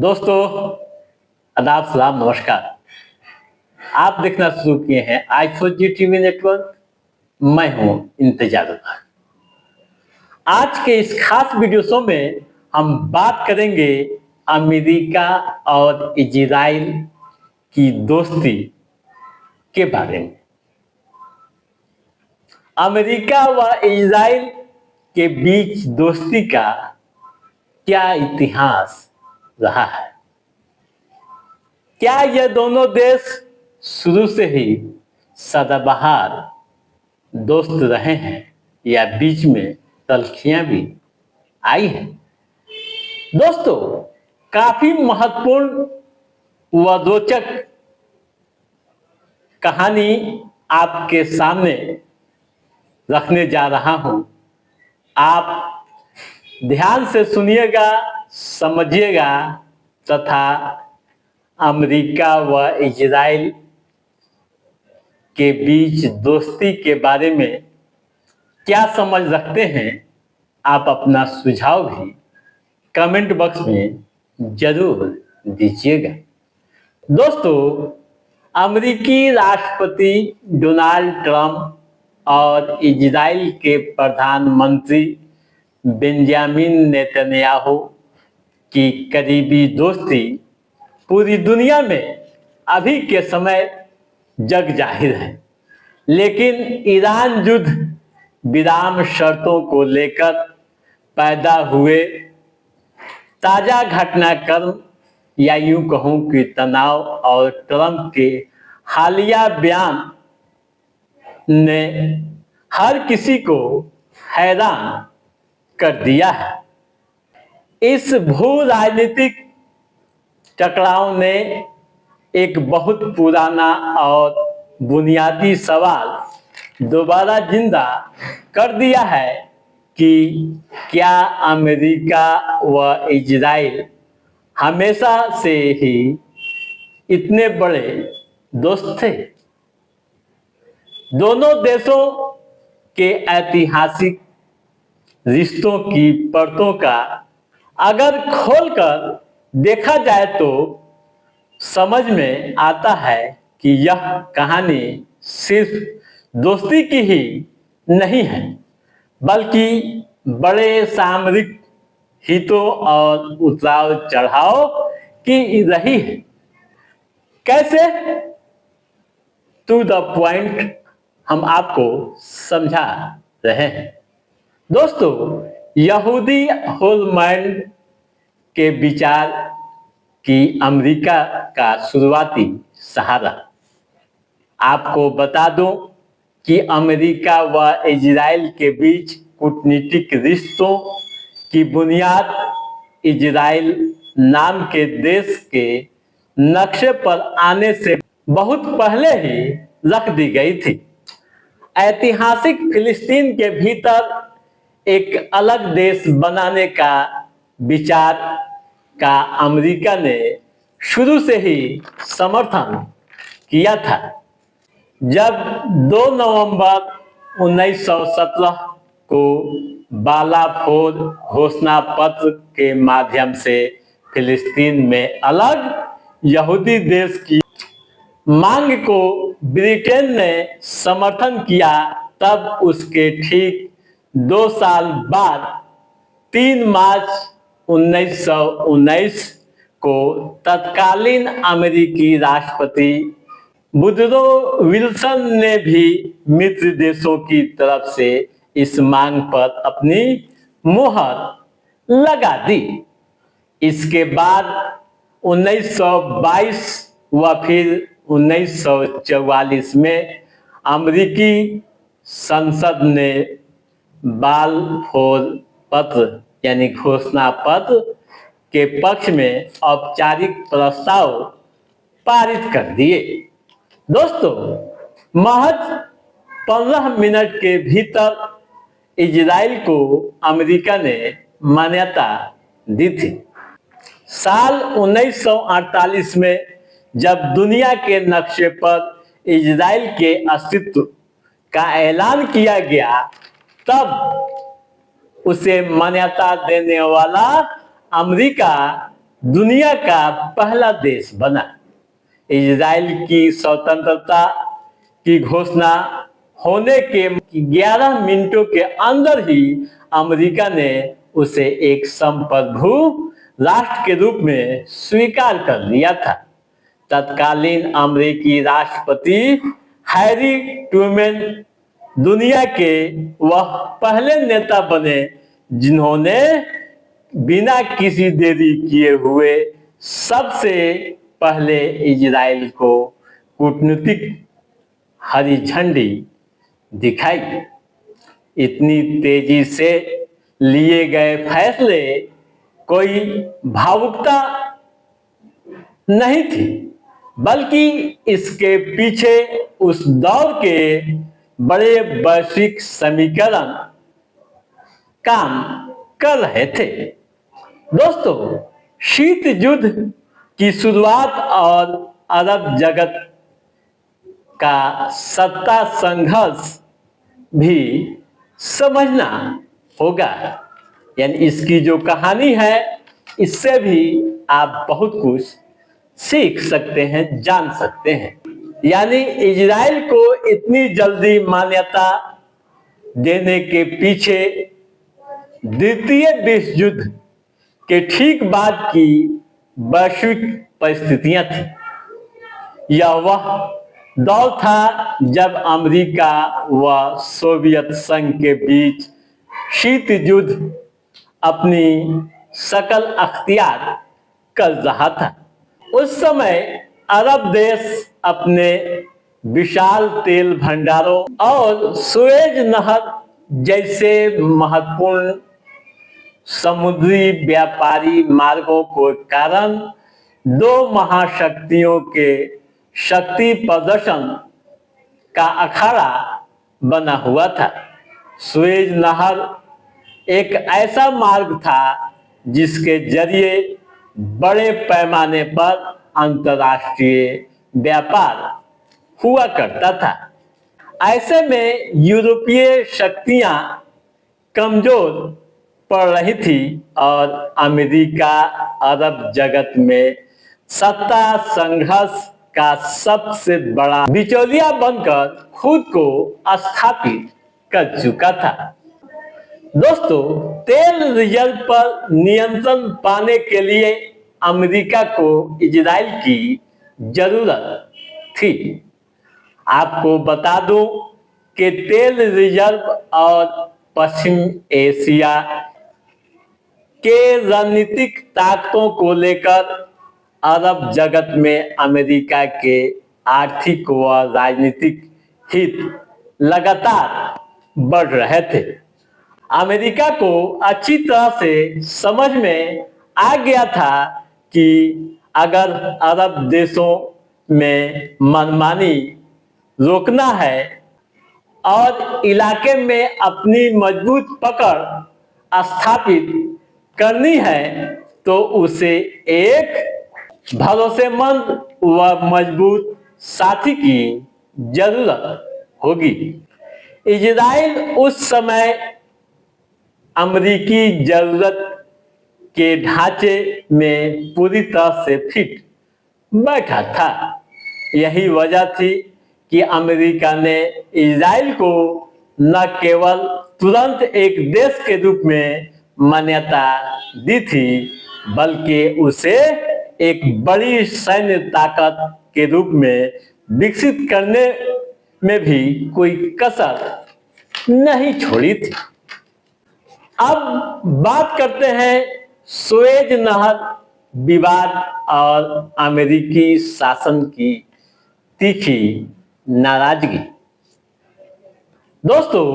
दोस्तों, आदाब, सलाम, नमस्कार। आप देखना शुरू किए हैं आई4जी टीवी नेटवर्क। मैं हूं इंतजार। आज के इस खास वीडियो शो में हम बात करेंगे अमेरिका और इजराइल की दोस्ती के बारे में। अमेरिका व इजराइल के बीच दोस्ती का क्या इतिहास रहा है? क्या ये दोनों देश शुरू से ही सदाबहार दोस्त रहे हैं या बीच में तल्खियां भी आई हैं? दोस्तों, काफी महत्वपूर्ण व रोचक कहानी आपके सामने रखने जा रहा हूं। आप ध्यान से सुनिएगा, समझिएगा तथा अमेरिका व इजराइल के बीच दोस्ती के बारे में क्या समझ रखते हैं, आप अपना सुझाव भी कमेंट बॉक्स में जरूर दीजिएगा। दोस्तों, अमेरिकी राष्ट्रपति डोनाल्ड ट्रंप और इजराइल के प्रधानमंत्री बेंजामिन नेतन्याहू की करीबी दोस्ती पूरी दुनिया में अभी के समय जग जाहिर है। लेकिन ईरान युद्ध विराम शर्तों को लेकर पैदा हुए ताजा घटनाक्रम या यूं कहूं कि तनाव और ट्रंप के हालिया बयान ने हर किसी को हैरान कर दिया है। इस भू राजनीतिक टकराव ने एक बहुत पुराना और बुनियादी सवाल दोबारा जिंदा कर दिया है कि क्या अमेरिका व इजराइल हमेशा से ही इतने बड़े दोस्त थे? दोनों देशों के ऐतिहासिक रिश्तों की परतों का अगर खोलकर देखा जाए तो समझ में आता है कि यह कहानी सिर्फ दोस्ती की ही नहीं है, बल्कि बड़े सामरिक हितों और उतार चढ़ाव की रही है। कैसे? टू द पॉइंट हम आपको समझा रहे हैं। दोस्तों, यहूदी होलमैंड के विचार की अमेरिका का शुरुआती सहारा। आपको बता दूं कि अमेरिका व इजराइल के बीच कूटनीतिक रिश्तों की बुनियाद इजराइल नाम के देश के नक्शे पर आने से बहुत पहले ही रख दी गई थी। ऐतिहासिक फिलिस्तीन के भीतर एक अलग देश बनाने का विचार का अमेरिका ने शुरू से ही समर्थन किया था। जब 2 नवंबर 1917 को बालाफोर घोषणा पत्र के माध्यम से फिलिस्तीन में अलग यहूदी देश की मांग को ब्रिटेन ने समर्थन किया, तब उसके ठीक 2 साल बाद 3 मार्च 1919 को तत्कालीन अमेरिकी राष्ट्रपति वुडरो विल्सन ने भी मित्र देशों की तरफ से इस मांग पर अपनी मुहर लगा दी। इसके बाद 1922 व फिर 1944 में अमेरिकी संसद ने बालफोर पत्र यानी घोषणा पत्र के पक्ष में औपचारिक प्रस्ताव पारित कर दिए। दोस्तों, महज 15 मिनट के भीतर इजराइल को अमेरिका ने मान्यता दी थी। साल 1948 में जब दुनिया के नक्शे पर इजराइल के अस्तित्व का ऐलान किया गया, तब उसे मान्यता देने वाला अमेरिका दुनिया का पहला देश बना। इजराइल की स्वतंत्रता की घोषणा होने के 11 मिनटों के अंदर ही अमेरिका ने उसे एक संप्रभु राष्ट्र के रूप में स्वीकार कर लिया था। तत्कालीन अमेरिकी राष्ट्रपति हैरी ट्रूमैन दुनिया के वह पहले नेता बने जिन्होंने बिना किसी देरी किए हुए सबसे पहले इजराइल को कूटनीतिक हरी झंडी दिखाई। इतनी तेजी से लिए गए फैसले कोई भावुकता नहीं थी, बल्कि इसके पीछे उस दौर के बड़े वैश्विक समीकरण काम कर रहे थे। दोस्तों, शीत युद्ध की शुरुआत और अरब जगत का सत्ता संघर्ष भी समझना होगा। यानी इसकी जो कहानी है, इससे भी आप बहुत कुछ सीख सकते हैं, जान सकते हैं। यानी इजराइल को इतनी जल्दी मान्यता देने के पीछे द्वितीय विश्व युद्ध के ठीक बाद की वैश्विक परिस्थितियां थी। यह वह दौर था जब अमेरिका व सोवियत संघ के बीच शीत युद्ध अपनी शकल अख्तियार कर रहा था। उस समय अरब देश अपने विशाल तेल भंडारों और सुएज नहर जैसे महत्वपूर्ण समुद्री व्यापारी मार्गों के कारण दो महाशक्तियों के शक्ति प्रदर्शन का अखाड़ा बना हुआ था। सुएज नहर एक ऐसा मार्ग था जिसके जरिए बड़े पैमाने पर अंतर्राष्ट्रीय व्यापार हुआ करता था। ऐसे में यूरोपीय शक्तियां कमजोर पड़ रही थी और अमेरिका अरब जगत में सत्ता संघर्ष का सबसे बड़ा बिचौलिया बनकर खुद को स्थापित कर चुका था। दोस्तों, तेल रिजर्व पर नियंत्रण पाने के लिए अमेरिका को इजराइल की जरूरत थी। आपको बता दूं कि तेल रिजर्व और पश्चिम एशिया के रणनीतिक ताकतों को लेकर अरब जगत में अमेरिका के आर्थिक व राजनीतिक हित लगातार बढ़ रहे थे। अमेरिका को अच्छी तरह से समझ में आ गया था कि अगर अरब देशों में मनमानी रोकना है और इलाके में अपनी मजबूत पकड़ स्थापित करनी है तो उसे एक भरोसेमंद व मजबूत साथी की जरूरत होगी। इजराइल उस समय अमेरिकी जरूरत के ढांचे में पूरी तरह से फिट बैठा था। यही वजह थी कि अमेरिका ने इजराइल को न केवल तुरंत एक देश के रूप में मान्यता दी थी, बल्कि उसे एक बड़ी सैन्य ताकत के रूप में विकसित करने में भी कोई कसर नहीं छोड़ी थी। अब बात करते हैं सुएज नहर विवाद और अमेरिकी शासन की तीखी नाराजगी। दोस्तों,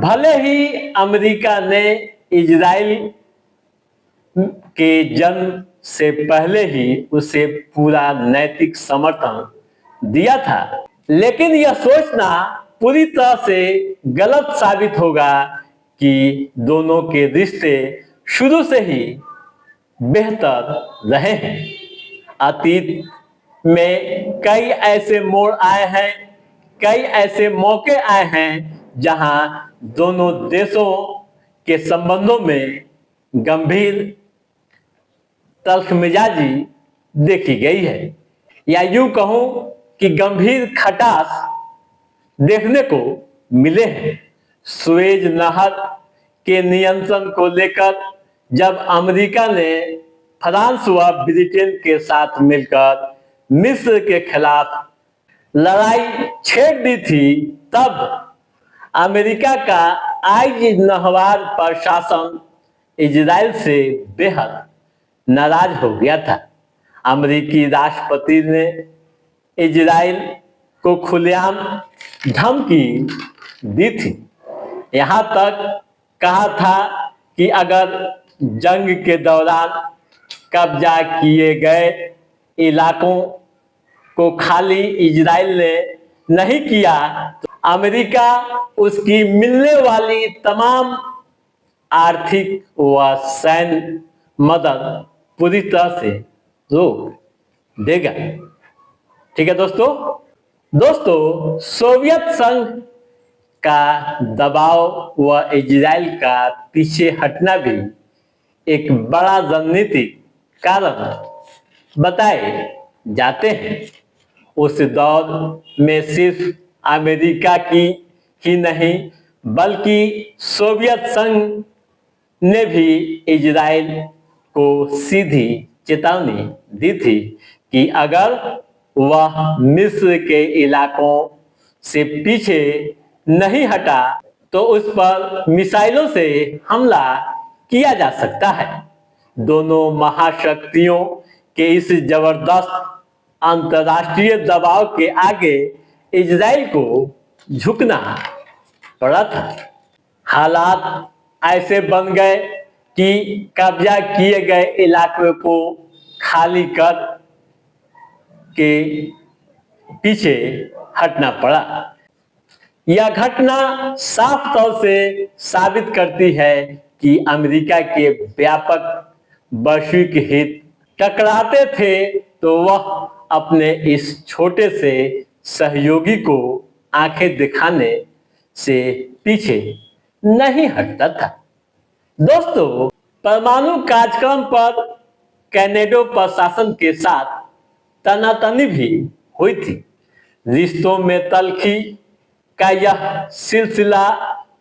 भले ही अमेरिका ने इजराइल के जन्म से पहले ही उसे पूरा नैतिक समर्थन दिया था, लेकिन यह सोचना पूरी तरह से गलत साबित होगा कि दोनों के रिश्ते शुरू से ही बेहतर रहे हैं। अतीत में कई ऐसे मोड़ आए हैं, कई ऐसे मौके आए हैं जहां दोनों देशों के संबंधों में गंभीर तल्ख मिजाजी देखी गई है, या यूं कहूं कि गंभीर खटास देखने को मिले हैं। सुएज नहर के नियंत्रण को लेकर जब अमेरिका ने फ्रांस व ब्रिटेन के साथ मिलकर मिस्र के खिलाफ लड़ाई छेड़ दी थी, तब अमेरिका का आइजनहवार प्रशासन इजराइल से बेहद नाराज हो गया था। अमेरिकी राष्ट्रपति ने इजराइल को खुलेआम धमकी दी थी। यहां तक कहा था कि अगर जंग के दौरान कब्जा किए गए इलाकों को खाली इजराइल ने नहीं किया तो अमेरिका उसकी मिलने वाली तमाम आर्थिक व सैन्य मदद पूरी तरह से रोक देगा। ठीक है दोस्तों, सोवियत संघ का दबाव व इजराइल का पीछे हटना भी एक बड़ा रणनीतिक कारण बताए जाते हैं। उस दौर में सिर्फ अमेरिका की ही नहीं बल्कि सोवियत संघ ने भी इजराइल को सीधी चेतावनी दी थी कि अगर वह मिस्र के इलाकों से पीछे नहीं हटा तो उस पर मिसाइलों से हमला किया जा सकता है। दोनों महाशक्तियों के इस जबरदस्त अंतर्राष्ट्रीय दबाव के आगे इजराइल को झुकना पड़ा था। हालात ऐसे बन गए कि कब्जा किए गए इलाकों को खाली कर के पीछे हटना पड़ा। यह घटना साफ तौर से साबित करती है कि अमेरिका के व्यापक वैश्विक हित टकराते थे तो वह अपने इस छोटे से सहयोगी को आंखें दिखाने से पीछे नहीं हटता था। दोस्तों, परमाणु कार्यक्रम पर कनाडा प्रशासन के साथ तनातनी भी हुई थी। रिश्तों में तल्खी का यह सिलसिला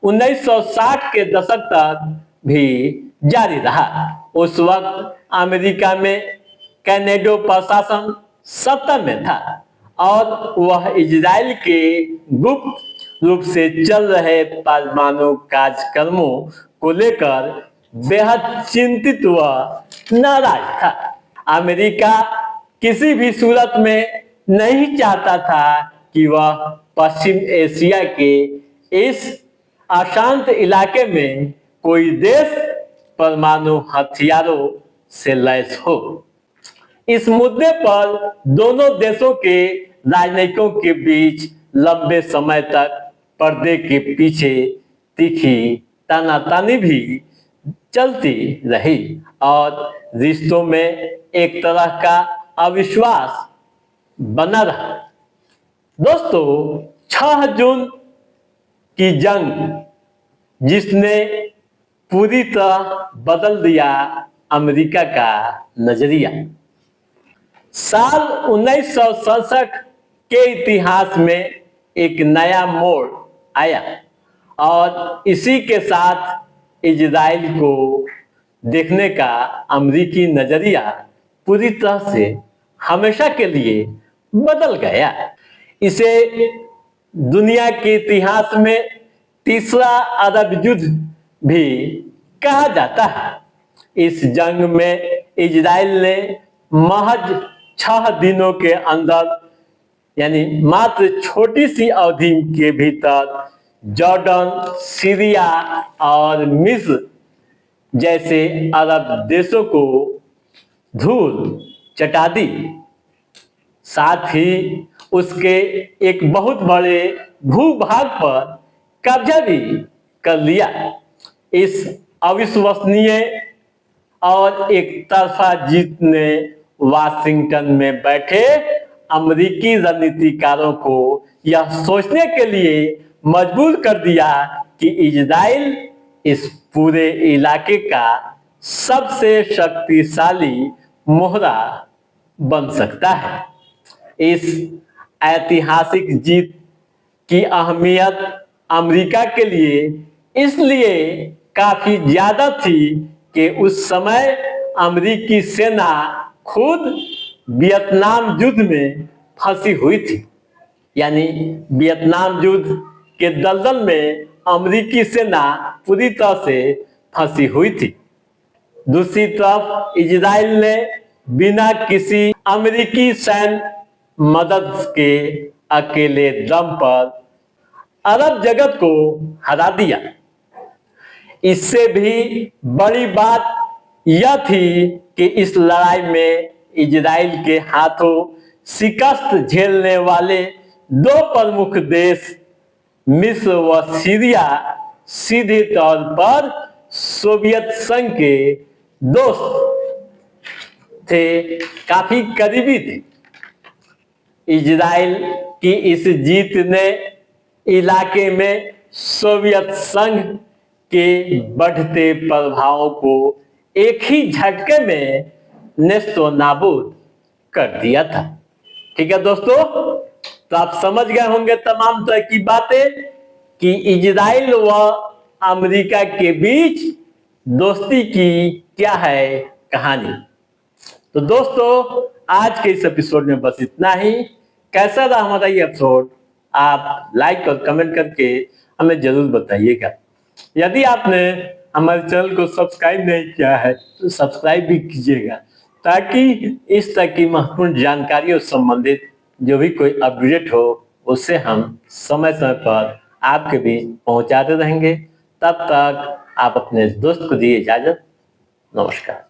1960 के दशक तक भी जारी रहा। उस वक्त अमेरिका में कनाडा प्रशासन सत्ता में था और वह इजराइल के गुप्त रूप से चल रहे परमाणु कार्यक्रमों को लेकर बेहद चिंतित व नाराज था। अमेरिका किसी भी सूरत में नहीं चाहता था कि वह पश्चिम एशिया के इस अशांत इलाके में कोई देश परमाणु हथियारों से लैस हो। इस मुद्दे पर दोनों देशों के राजनयिकों के बीच लंबे समय तक पर्दे के पीछे तीखी तानातानी भी चलती रही और रिश्तों में एक तरह का अविश्वास बना रहा। दोस्तों, 6 जून की जंग जिसने पूरी तरह बदल दिया अमेरिका का नजरिया। साल 1967 के इतिहास में एक नया मोड़ आया और इसी के साथ इजराइल को देखने का अमेरिकी नजरिया पूरी तरह से हमेशा के लिए बदल गया। इसे दुनिया के इतिहास में तीसरा अरब युद्ध भी कहा जाता है। इस जंग में इजराइल ने महज 6 दिनों के अंदर यानी मात्र छोटी सी अवधि के भीतर जॉर्डन, सीरिया और मिस्र जैसे अरब देशों को धूल चटा दी। साथ ही उसके एक बहुत बड़े भूभाग पर कब्जा भी कर लिया। इस अविश्वसनीय और एक तरफा जीत ने वाशिंगटन में बैठे अमेरिकी रणनीतिकारों को यह सोचने के लिए मजबूर कर दिया कि इजराइल इस पूरे इलाके का सबसे शक्तिशाली मोहरा बन सकता है। इस ऐतिहासिक जीत की अहमियत अमेरिका के लिए इसलिए काफी ज्यादा थी कि उस समय अमेरिकी सेना खुद वियतनाम युद्ध में फंसी हुई थी। यानी वियतनाम युद्ध के दलदल में अमेरिकी सेना पूरी तरह से फंसी हुई थी। दूसरी तरफ इजराइल ने बिना किसी अमेरिकी सैन्य मदद के अकेले दम पर अरब जगत को हरा दिया। इससे भी बड़ी बात यह थी कि इस लड़ाई में इजराइल के हाथों शिकस्त झेलने वाले दो प्रमुख देश मिस्र व सीरिया सीधे तौर पर सोवियत संघ के दोस्त थे, काफी करीबी थे। इजराइल की इस जीत ने इलाके में सोवियत संघ के बढ़ते प्रभावों को एक ही झटके में नेस्तो नाबूद कर दिया था। ठीक है दोस्तों, तो आप समझ गए होंगे तमाम तरह की बातें कि इजराइल व अमेरिका के बीच दोस्ती की क्या है कहानी। तो दोस्तों, आज के इस एपिसोड में बस इतना ही। कैसा रहा हमारा ये एपिसोड आप लाइक और कमेंट करके हमें जरूर बताइएगा। यदि आपने हमारे चैनल को सब्सक्राइब नहीं किया है तो सब्सक्राइब भी कीजिएगा, ताकि इस तरह की महत्वपूर्ण जानकारियों से संबंधित जो भी कोई अपडेट हो उससे हम समय समय पर आपके बीच पहुंचाते रहेंगे। तब तक आप अपने दोस्त को दिए इजाजत। नमस्कार।